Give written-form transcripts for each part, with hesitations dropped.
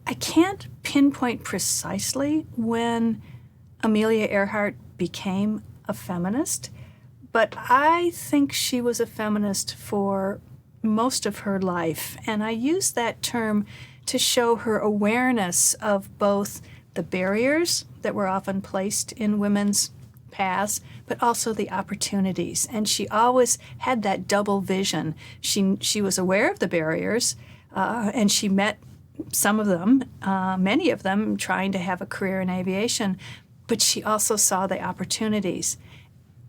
I can't pinpoint precisely when Amelia Earhart became a feminist, but I think she was a feminist for most of her life. And I use that term to show her awareness of both the barriers that were often placed in women's paths, but also the opportunities. And she always had that double vision. She was aware of the barriers, and she met some of them, many of them, trying to have a career in aviation, but she also saw the opportunities.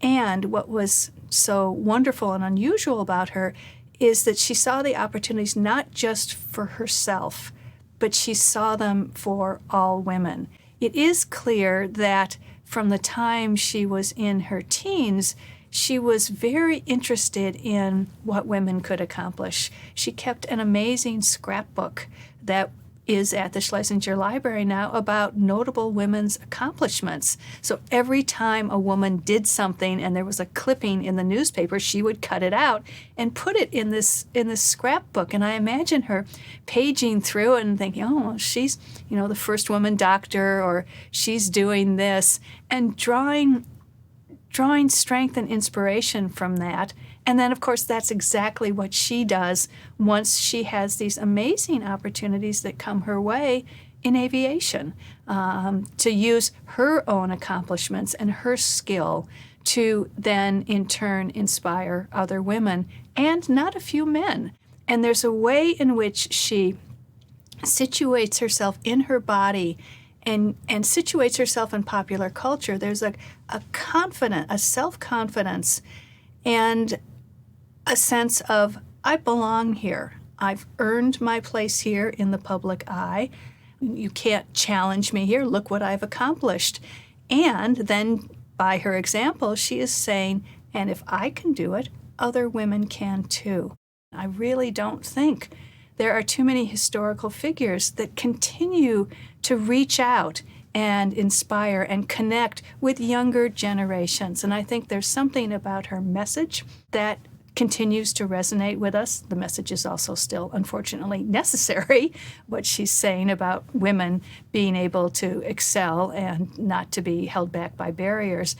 And what was so wonderful and unusual about her is that she saw the opportunities not just for herself, but she saw them for all women. It is clear that from the time she was in her teens, she was very interested in what women could accomplish. She kept an amazing scrapbook that is at the Schlesinger Library now about notable women's accomplishments. So every time a woman did something and there was a clipping in the newspaper, she would cut it out and put it in this scrapbook. And I imagine her paging through it and thinking, oh, she's, the first woman doctor, or she's doing this, and drawing strength and inspiration from that. And then, of course, that's exactly what she does once she has these amazing opportunities that come her way in aviation, to use her own accomplishments and her skill to then, in turn, inspire other women, and not a few men. And there's a way in which she situates herself in her body and situates herself in popular culture. There's a self-confidence, and a sense of, I belong here. I've earned my place here in the public eye. You can't challenge me here. Look what I've accomplished. And then by her example, she is saying, and if I can do it, other women can too. I really don't think there are too many historical figures that continue to reach out and inspire and connect with younger generations. And I think there's something about her message that continues to resonate with us. The message is also still, unfortunately, necessary, what she's saying about women being able to excel and not to be held back by barriers.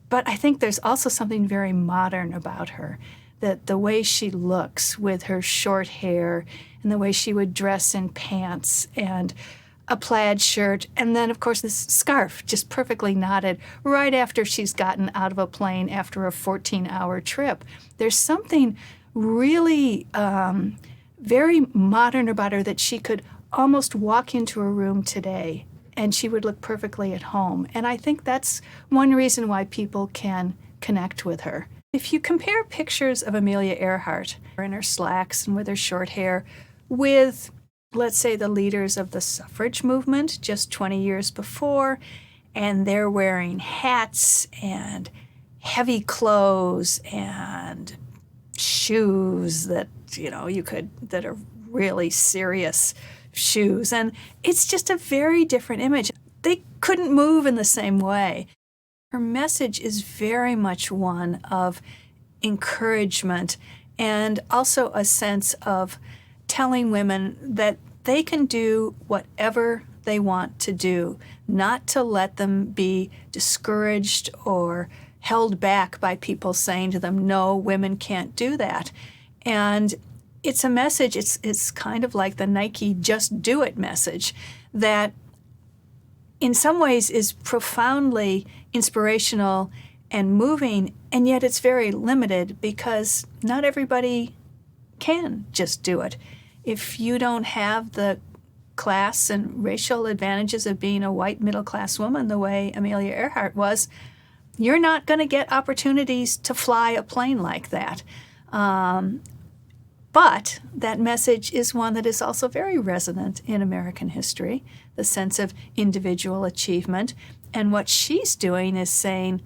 But I think there's also something very modern about her, that the way she looks with her short hair and the way she would dress in pants and a plaid shirt, and then, of course, this scarf just perfectly knotted right after she's gotten out of a plane after a 14-hour trip. There's something really very modern about her, that she could almost walk into a room today and she would look perfectly at home. And I think that's one reason why people can connect with her. If you compare pictures of Amelia Earhart in her slacks and with her short hair with, let's say, the leaders of the suffrage movement just 20 years before, and they're wearing hats and heavy clothes and shoes that, that are really serious shoes. And it's just a very different image. They couldn't move in the same way. Her message is very much one of encouragement, and also a sense of telling women that they can do whatever they want to do, not to let them be discouraged or held back by people saying to them, no, women can't do that. And it's a message, it's kind of like the Nike just do it message, that in some ways is profoundly inspirational and moving, and yet it's very limited because not everybody can just do it. If you don't have the class and racial advantages of being a white middle-class woman the way Amelia Earhart was, you're not going to get opportunities to fly a plane like that. But that message is one that is also very resonant in American history, the sense of individual achievement. And what she's doing is saying,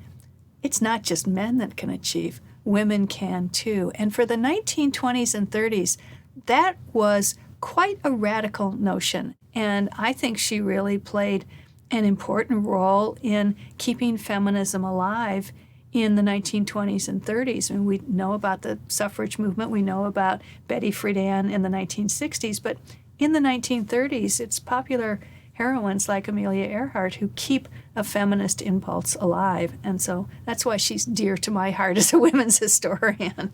it's not just men that can achieve, women can too. And for the 1920s and 30s, that was quite a radical notion. And I think she really played an important role in keeping feminism alive in the 1920s and 30s. And we know about the suffrage movement, we know about Betty Friedan in the 1960s, but in the 1930s, it's popular heroines like Amelia Earhart who keep a feminist impulse alive. And so that's why she's dear to my heart as a women's historian.